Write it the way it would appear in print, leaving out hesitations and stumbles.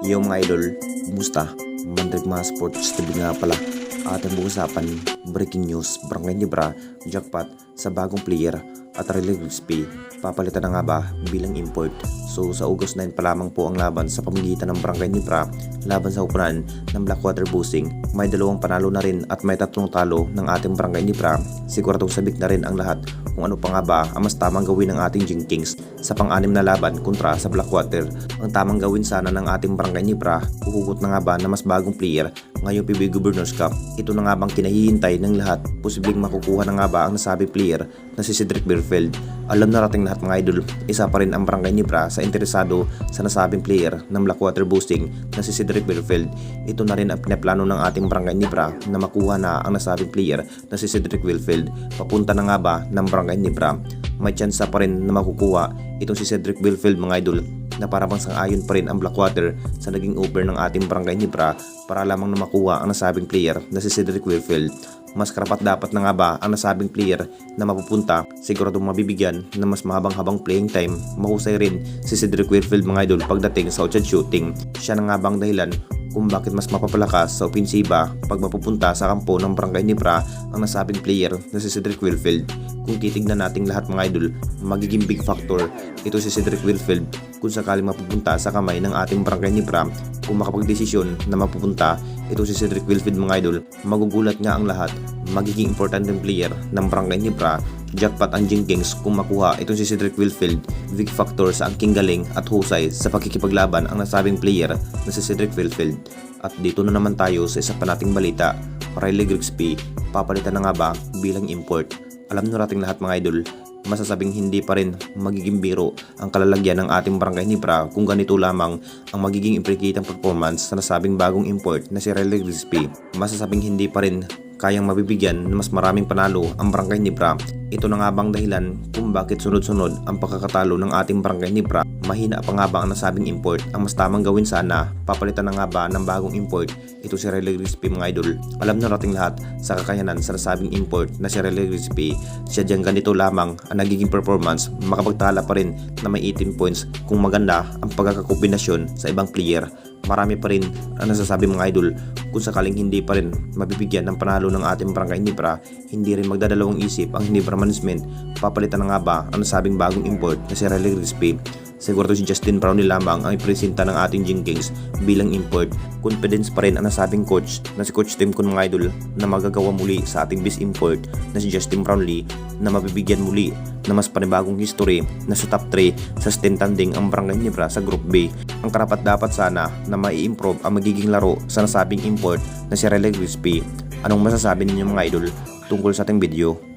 Yo mga idol, kumusta? Mandrig mga sports TV nga pala. Ating pag-usapan, breaking news, Barangay Nibra, jackpot sa bagong player at Religious P. Papalitan na nga ba bilang import? So sa August 9 pa lamang po ang laban sa pamamagitan ng Barangay Nibra laban sa upunan ng Blackwater Busing. May dalawang panalo na rin at may tatlong talo ng ating Barangay Nibra. Siguradong sabik na rin ang lahat kung ano pa nga ba ang mas tamang gawin ng ating Jing Kings sa pang-anim na laban kontra sa Blackwater. Ang tamang gawin sana ng ating Barangay Nibra, huhugot na nga ba na mas bagong player ngayong PBA Governors Cup. Ito na nga bang kinahihintay ng lahat, posibleng makukuha na nga ba ang nasabing player na si Cedric Bierfeld. Alam na rating lahat mga idol, isa pa rin ang Barangay Nibra sa interesado sa nasabing player ng Blackwater Boosting na si Cedric Bierfeld. Ito na rin ang pinaplano ng ating Barangay Nibra na makuha na ang nasabing player na si Cedric Bierfeld. Papunta na nga ba ng Barangay Nibra? May tsansa pa rin na makukuha itong si Cedric Bierfeld mga idol, na para bang sang-ayon pa rin ang Blackwater sa naging offer ng ating Barangay Nibra para lamang na makuha ang nasabing player na si Cedric Bierfeld. Mas karapat dapat na nga ba ang nasabing player na mapupunta, siguradong mabibigyan na mas mahabang-habang playing time. Mahusay rin si Cedric Bierfeld mga idol pagdating sa outshot shooting. Siya na nga bang dahilan kung bakit mas mapapalakas sa opensiba pag mapupunta sa kampo ng Barangay Nibra ang nasabing player na si Cedric Bierfeld. Kung titignan nating lahat mga idol, magiging big factor ito si Cedric Bierfeld kung sakaling mapupunta sa kamay ng ating Barangay Nibra. Kung makapagdesisyon na mapupunta ito si Cedric Bierfeld mga idol, magugulat nga ang lahat. Magiging importanteng player ng Barangay Nibra, jackpot ang Jing Kings kung makuha itong si Cedric Bierfeld. Big factor sa angking galing at husay sa pagkikipaglaban ang nasabing player na si Cedric Bierfeld. At dito na naman tayo sa isa pa nating balita, Riley Grigsby, papalitan na nga ba bilang import? Alam na nating lahat mga idol, masasabing hindi pa rin magiging biro ang kalalagyan ng ating Barangay Nibra kung ganito lamang ang magiging implikitang performance sa nasabing bagong import na si Riley Grigsby. Masasabing hindi pa rin kayang mabibigyan ng mas maraming panalo ang Barangay Nibra. Ito na nga bang dahilan kung bakit sunod-sunod ang pagkakatalo ng ating Barangay Nibra? Mahina pa nga ba ang nasabing import? Ang mas tamang gawin sana, papalitan na nga ba ng bagong import ito si Riley Grigsby mga idol? Alam na nating lahat sa kakayanan sa nasabing import na si Riley Grigsby. Siya dyan ganito lamang ang nagiging performance, makapagtala pa rin na may 18 points kung maganda ang pagkakakombinasyon sa ibang player. Marami pa rin ang nasasabi mga idol, kung sakaling hindi pa rin mabibigyan ng panalo ng ating Barangay Nibra, hindi rin magdadalawang isip ang Nibra management. Papalitan na nga ba ang nasabing bagong import na si Riley Grigsby? Siguro si Justin Brownlee lamang ang ipresenta ng ating Jing Kings bilang import. Confidence pa rin ang nasabing coach na si Coach Tim Kun mga idol na magagawa muli sa ating best import na si Justin Brownlee na mabibigyan muli na mas panibagong history na sa top 3 sa standing ang Barangay Nibra sa Group B. Ang karapat dapat sana na mai-improve ang magiging laro sa nasabing import na si Riley Grigsby. Anong masasabi ninyo mga idol tungkol sa ating video?